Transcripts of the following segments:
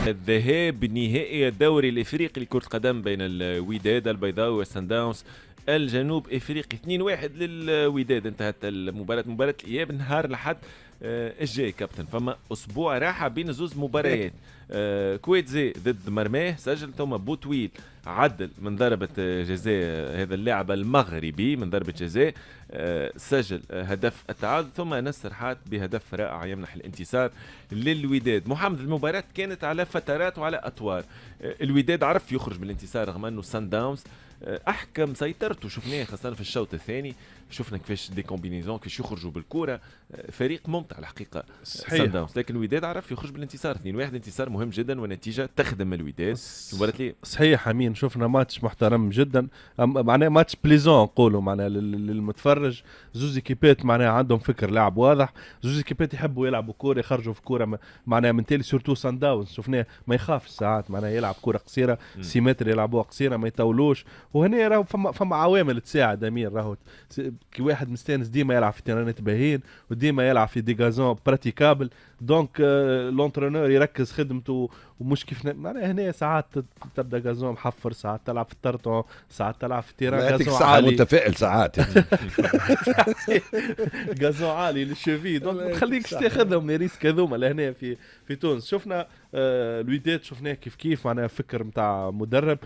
الذهاب نهائي الدوري الافريقي لكرة القدم بين الوداد البيضاوي والسان داونز الجنوب افريقي 2-1 للوداد. انتهت المباراة مباراة الاياب نهار الأحد الجاي كابتن. فما اسبوع راحة بين زوز مباريات. كويتزي ضد مرماه سجل، ثم بوتويل عدل من ضربة جزاء، هذا اللاعب المغربي من ضربة جزاء سجل هدف التعادل، ثم نصر حات بهدف رائع يمنح الانتصار للوداد. محمد المباراة كانت على فترات وعلى أطوار. الوداد عرف يخرج بالانتصار رغم أنه سان داونز احكم سيطرته، شفناه خاصه في الشوط الثاني، شفنا كيفاش دي كومبينيزون كيفاش يخرجوا بالكره. فريق ممتع الحقيقه سان داونز، لكن الوداد عرف يخرج بالانتصار 2-1، انتصار مهم جدا ونتيجه تخدم الوداد في مباراه لي. صحيح امين، شفنا ماتش محترم جدا، معناه ماتش بليزون نقولوا معناه للمتفرج. زوز كيبات معناه عندهم فكر لعب واضح، زوز كيبات يحبوا يلعبوا كوره، يخرجوا في كوره معناه من تالي سورتو سان داونز شفناه ما يخافش ساعات معناه يلعب كوره قصيره 6 متر يلعبوها قصيره ما يطولوش. وهنا راهو فما عوامل تساعد امين، راهو كي واحد مستانس ديما يلعب في تيرانات باهين وديما يلعب في دي غازون براتيكابل، دونك لونترونور يركز خدمته ومش كيف معناها. هنا ساعات تبدا غازون محفر، ساعات تلعب في الترتون، ساعات تلعب في تيران غازون عالي، متفائل ساعات غازون عالي للشوفي، دونك ما تخليكش تاخذهم لي ريسك هذوما لهنا في تونس. شفنا الوداد شفناه كيف معناها فكر نتاع مدرب.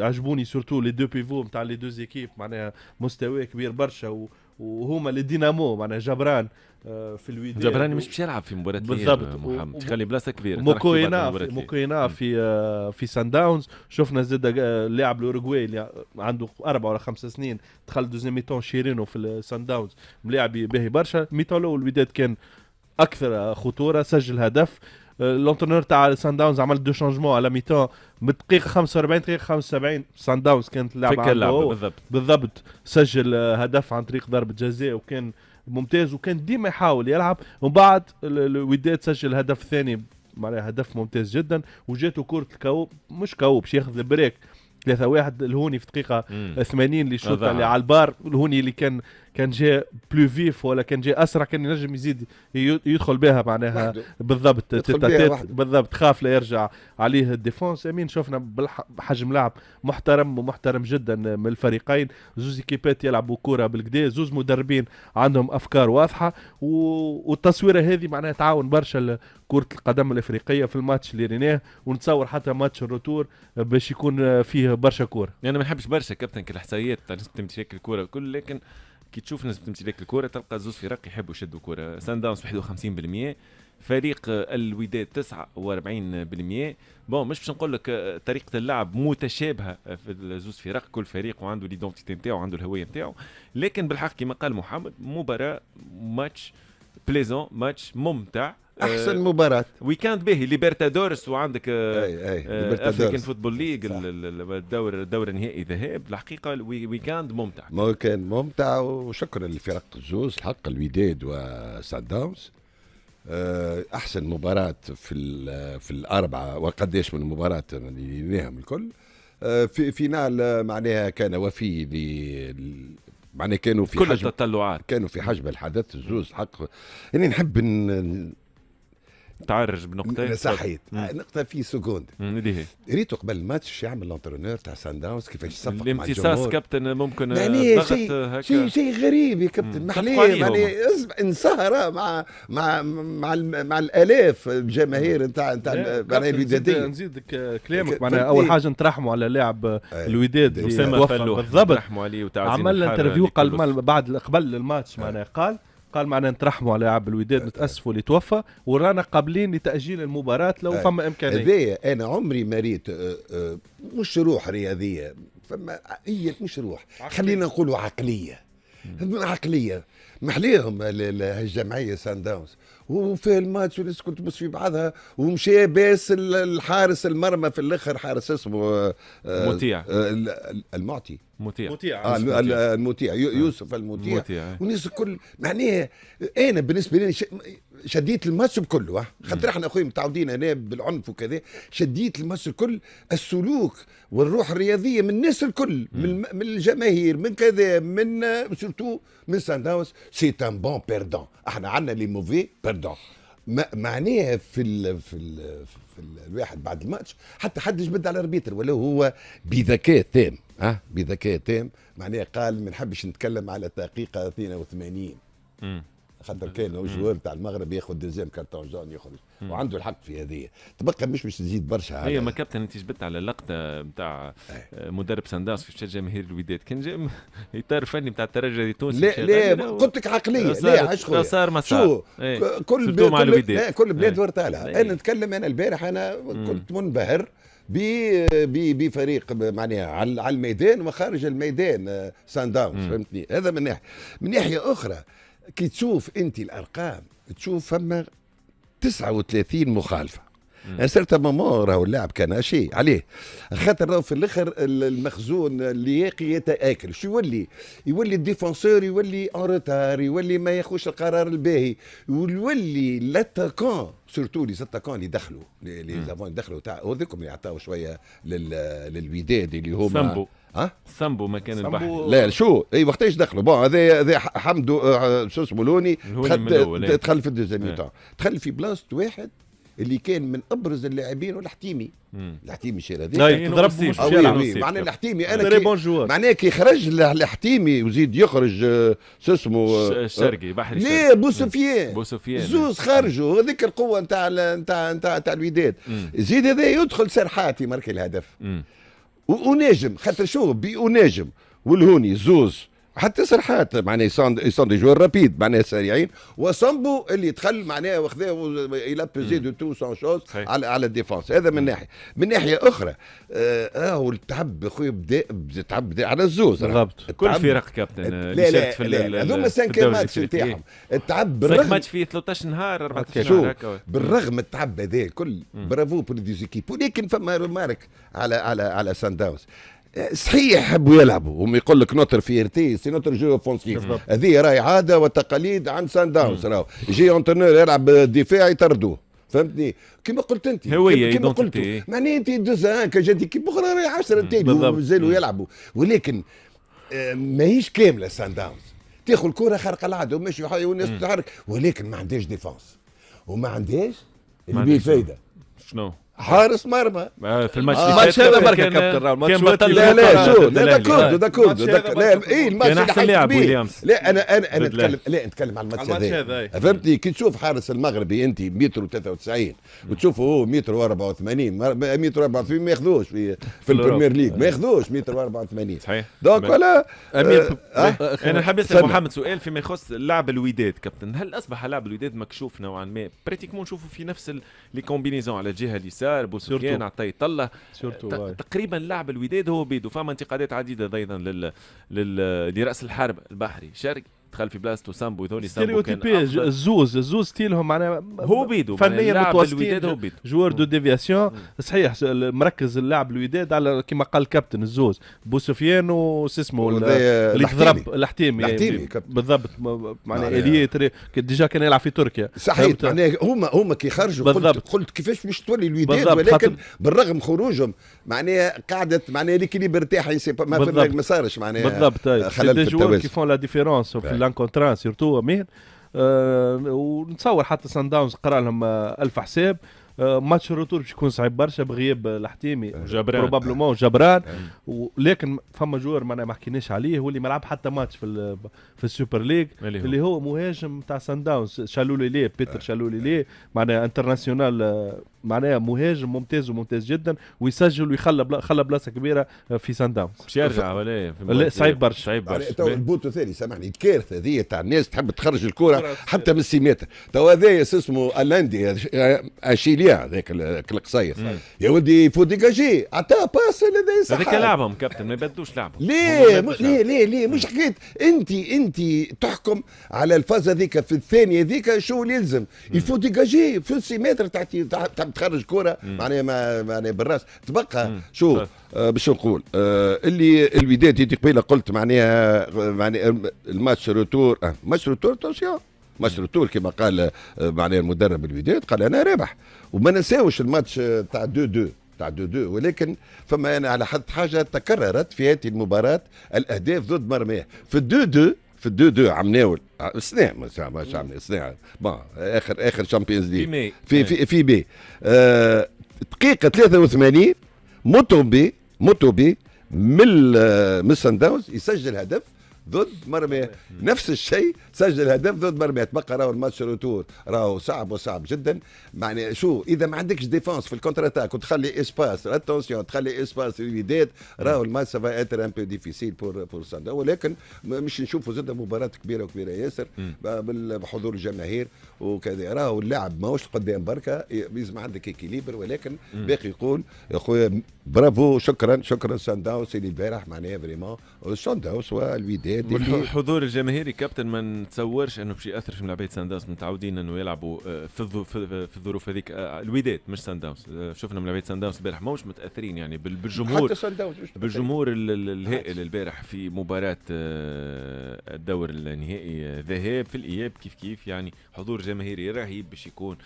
عجبوني سورتو لي دو بيفو نتاع لي دو زيكيب، معناها مستوى كبير برشا، وهما لي دينامو معناها جبران في الوداد. جبراني مش باش يلعب في مباراه بالضبط، محمد تخلي بلاصه كبيره. موكوينا في سان داونز. شفنا زاد اللاعب الاوروغواي اللي عنده 4 ولا 5 سنين دخل دوزيام ميتون شيرينو في السان داونز، ملاعب باهي برشا. ميتون الاول الوداد كان اكثر خطوره، سجل هدف. لونترنور تاع سان داونز عمل دو شانجمون على ميتون بالدقيقه 45 دقيقه 75. سان داونز كانت اللعبه بالضبط، سجل هدف عن طريق ضربه جزاء وكان ممتاز، وكان ديما يحاول يلعب. ومن بعد الوداد سجل الهدف الثاني معناها هدف ممتاز جدا، وجاته كرة الكاو مش كاو باش ياخذ البريك 3-1 الهوني في دقيقة 80 اللي شوطه اللي على البار. الهوني اللي كان جاء بلو فيف ولا كان جاء اسرع كان ينجم يزيد يدخل بها معناها بالضبط بالضبط، خاف لا يرجع عليه الديفونس. امين شفنا بحجم لعب محترم جدا من الفريقين، زوز كيبات يلعبوا كرة بالكدا، زوز مدربين عندهم افكار واضحه، والتصويره هذه معناها تعاون برشا كرة القدم الافريقيه في الماتش اللي ريناه، ونتصور حتى ماتش الروتور باش يكون فيه برشا كوره. يعني ما نحبش برشا كابتن كالاحصائيات تاع نسبه امتلاك الكوره الكل، لكن كي تشوف نسبه امتلاك الكوره تلقى زوز فرق يحبوا يشدوا كوره. سان داونز 51%، فريق الوداد 49%. بون مش باش نقول لك طريقه اللعب متشابهه في الزوز فرق، كل فريق وعنده ليدونتيتي نتاعو وعنده الهويه نتاعو، لكن بالحق كما قال محمد مباراه ماتش بليزون، ماتش ممتع، احسن مباراه ويكاند باهي ليبرتادورس، وعندك افريكان فوتبول ليج الدور النهائي ذهاب. الحقيقه ويكاند ممتع، كان ممتع. وشكرا لفرق الزوز الحق الوداد وسان داونز. احسن مباراه في الاربعه وقداش من مباراه اللي ليهم الكل. في فينال معناها كان وفي معناها كانوا في كل التطلعات، كانوا في حجم الحدث الزوز الحق. يعني نحب تعرج بنقطه صحيت نقطه في سكوند. ريتو قبل الماتش يعمل لونترونور تاع سان داونز كيفاش يصفق مع الجمهور. الامتصاص كابتن ممكن ضغط هكا شيء غريب يا كابتن محليه، يعني انصهر مع الالاف الجماهير نتاع الوداديه. نزيدك كلامك معناها اول حاجه نترحموا على لاعب الوداد اللي توفى بالضبط، عمل انترفيو قال بعد قبل الماتش معناها قال معنا نترحموا على لاعب الوداد، نتاسفوا اللي توفى، ورانا قابلين لتاجيل المباراه لو فما امكانيه. هذايا انا عمري ما ريت مش روح رياضيه، فما هي مش روح، خلينا نقولوا عقليه محليهم الجمعيه سان داونز. وفي الماتش والناس كنت بس في بعضها، ومشي باس الحارس المرمى في الاخر، حارس اسمه مطيع المطيع يوسف المطيع. والناس الكل معناها انا بالنسبه لي شديت الماتش بكله، خاطر احنا اخويا متعودين هنا بالعنف وكذا. شديت الماتش الكل، السلوك والروح الرياضيه من الناس الكل، من الجماهير، من كذا، من سورتو من سان داونز. سي ان بون بيردون. احنا عندنا لي موفي بيردون، معناها الواحد بعد الماتش حتى حد جبد على الاربيتر، ولا هو بذكاء تام بذكاء تام معناها قال ما نحبش نتكلم على دقيقه 82 خاطر كان الجوار نتاع المغرب ياخذ دوزيام كارتون جون يخرج، وعنده الحق في هذه. تبقى مش باش تزيد برشا. هي ما كابتن انت جبت على اللقطه نتاع مدرب سانداس في شجع جماهير الوداد، كان جاي اطار فني نتاع الترجي التونسي. لا قلت لك عقليه، لا عاش خويا صار ما صار. كل بلاد ورتالها. انا نتكلم، انا البارح انا كنت منبهر بفريق معناها على الميدان وخارج الميدان سان داونز، فهمتني؟ هذا من ناحيه اخرى كي تشوف انت الارقام تشوف فما 39 مخالفه. صرت ماما راهو اللاعب كان شيء عليه، خاطر راهو في الاخر المخزون اللياقي يتاكل. شو يولي الديفونسور يولي اون روتار، يولي ما ياخوش القرار الباهي، ويولي لاتاكون سورتو لي زاتاكون اللي دخلوا لي زافون دخلوا تاع هذوكم اللي عطاو شويه للوداد اللي هما سامبو. سامبو ما كان البحر. لا شو اي وقتاش دخلوا بون هذا حمدو شو اسمه لوني دخل في الدوزيام تاع دخل في بلاصه واحد اللي كان من ابرز اللاعبين والحتيمي. الحتيمي شير هذيك ضرب معناه الحتيمي انا معناه كي خرج الحتيمي وزيد يخرج شو اسمه الشرقي بحري. لا بوسفيان زوز خرجوا هذيك القوه نتاع الوداد. زيد هذا يدخل سرحات يماركي الهدف وناجم، خاطر شو وناجم والهوني زوز حتى سرحات معناه يصون دي جوار رابيد معناه سريعين، وصامبو اللي دخل معناه واخذاه الى بيزي دو تو سون شوز على الديفونس. هذا من ناحيه اخرى التعب خويا بدا على الزوز بالضبط. كل فرق كابتن لا هذوما 5 ماتش نتاعهم التعب بالرغم ماتش فيه 13 نهار 14 نهار هكا بالرغم التعب هذا الكل. برافو بور دي زيكيب، ولكن فما رمارك على سان داونز. صحيح يحبوا يلعبوا وما يقول لك نوتر فيرتي سي نوتر جو اوفونسيف، هذه راهي عاده وتقاليد عن سان داونز. راهو يجي انترنور يلعب دفاعي يطردوه، فهمتني؟ كما قلت انت هويه كما قلت معناها انت دوزان كجدي كي بكره راهي 10 تاني مازالوا يلعبوا، ولكن ماهيش كامله سان داونز. تاخذ الكره خارق العاده وماشي والناس تتحرك، ولكن ما عندهاش ديفونس وما عندهاش اللي بيه فايده. شنو؟ حارس مرمى في الماتش هذا بركه كابتن راهو الماتش لا شو دا كوردو لا اي الماتش كان احسن لاعب ويليامز. لا انا نتكلم على الماتش هذا، فهمتني؟ كي تشوف حارس المغربي انت متر و93 وتشوفه هو متر و84 متر و84 ما ياخذوش في البريمير ليج، ما ياخذوش متر و84 صحيح. دونك ولا انا حاب اسال محمد سؤال فيما يخص لاعب الوداد كابتن. هل اصبح لاعب الوداد مكشوف نوعا ما؟ بريتيكمون نشوفوا في نفس لي كومبينيزون على الجهه اليسار بوسفيان عطاي طلة تقريبا لاعب الوداد هو بيدو. فما انتقادات عديده ايضا لراس الحرب البحري شرقي دخل في بلاصتو سامبو يذولي سامبو كان الزوز ستيلهم معناها هو بيدو فنيا متوسطين جوار دو ديفياسيون. صحيح مركز اللاعب الوداد على كما قال الكابتن الزوز بوسفيان وسمو اللي ضرب الحتيمي بالضبط معناها اليه ديجا كان يلعب في تركيا. صحيح معناها هما كي خرجوا قلت كيفاش باش تولي الوداد، ولكن بالرغم خروجهم معناها قعدت معناها ليكيليبر تاعها ما صارش معناها بالضبط. خلل في التوازن كي فون لا ديفيرونس في لانكونتران سيرتو مين. ونتصور حتى سان داونز قرا لهم 1000 حساب. ماتش الروتور باش يكون صعيب برشا بغياب الحتيمي بروبابلومون جبران، ولكن فما جوار ما حكيناش عليه واللي ما لعب حتى ماتش في السوبر ليج اللي هو مهاجم تاع سان داونز شالولي بيتر شالولي معناها انترناسيونال معناها مهاجم ممتاز وممتاز جدا ويسجل ويخلى بلاصه كبيره في سان داونز. باش يرجع ولا صعيب برشا صعيب برشا. تو البوتو ثاني سامحني الكارثه هذه تاع الناس تحب تخرج الكره حتى من 6 متر. تو هذا اسمه الاندي اشيليا هذاك القصير يا ولدي فو ديجاجي عطاه باس هذاك لعبهم كابتن ما يبدوش لعبهم. ليه مش حكيت انت تحكم على الفاز هذيك في الثانيه هذيك شو اللي يلزم يفو ديجاجي في 6 متر تحب تخرج كره معناها بالراس تبقى شو باش نقول اللي الوداد يدي قبيله قلت معناها الماتش روتور ماتش روتور توسيون ماتش روتور كما قال معناها المدرب الوداد قال انا رابح. وما نساوش الماتش تاع 2-2 ولكن فما انا على حد حاجه تكررت في هذه المباراه الاهداف ضد مرماه في في الدو دو عملناو السنة مش عملنا السنة بون اخر شامبيونز في ليج ماي في بي دقيقة 83 موتوبي من سان داونز يسجل هدف ضد مرمى، نفس الشيء سجل هدف ضد مرمى. تبقى راهو الماتش روتور راهو صعب جدا. يعني شو اذا ما عندكش ديفونس في الكونتر اتاك وتخلي اسباس اتونسيون تخلي اسباس الوداد راهو الماتش سافا اتر ان بو ديفيسيل بور سان، ولكن مش نشوفوا زاد مباراه كبيره ياسر بحضور الجماهير وكذا. راهو اللاعب ماهوش قدام بركه، لازم عندك اكيليبر، ولكن باقي يقول يا خويا برافو شكرا سان داونز اللي البارح معناها فريمون سان داونز والوداد. والحضور الجماهيري كابتن ما نتصورش انه باش ياثر في ملاعبيه سان داونز. متعودين انه يلعبوا في الظروف هذيك الوداد مش سان داونز. شفنا ملاعبيه سان داونز البارح ماهوش متاثرين يعني بالجمهور، بالجمهور الهائل البارح في مباراه الدور النهائي ذهاب. في الاياب كيف يعني حضور جماهيري رهيب باش يكون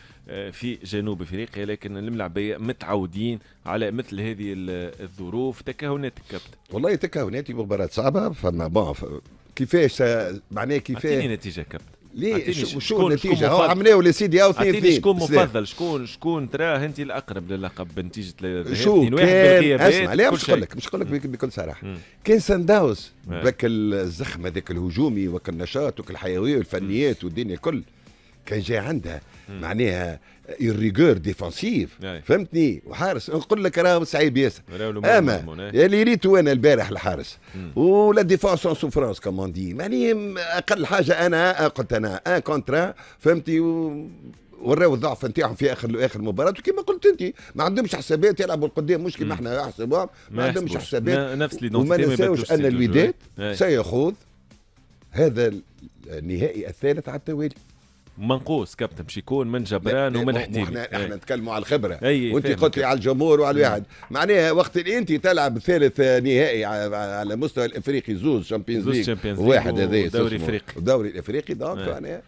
في جنوب افريقيا، لكن الملاعبيه متعودين على مثل هذه الظروف. تكهنات الكابتن والله تكهناتي مباراه صعبه. فما بون كيفاش معناه كيفاش اعطيني نتيجه كابتن. ليه شو النتيجه؟ هو عملناو لسيدي او 2-2. شكون مفضل؟ شكون تراه انت الاقرب للقب بنتيجه شو كان؟ اسمع لا مش نقول لك بكل صراحه كان سان داونز بك الزخم هذاك الهجومي وك النشاط وك الحيويه والفنيات والدنيا الكل كان جاي عندها معناها الريغور ديفونسيف فهمتني، وحارس نقول لك راه صعيب ياسر. اما اللي ريتو انا البارح الحارس ولا ديفونس اون سوفرانس كومون دي، يعني اقل حاجه انا قلت انا ان كونترا فهمتي وراو الضعف نتاعهم في اخر مباراه. وكما قلت انت ما عندهمش حسابات يلعبوا القدام، مش كيما احنا يحسبوهم، ما عندهمش حسابات. وما ننساوش ان الوداد سيخوض هذا النهائي الثالث على التوالي. منقوص كابتن باش يكون من جبران ومن حتيمي. احنا نتكلموا على الخبره وانت قلت لي على الجمهور وعلى الواحد. معناها وقت اللي انت تلعب ثالث نهائي على مستوى الافريقي زوز شامبيونز ليج وواحد هذا الدوري الافريقي الدوري الافريقي دونك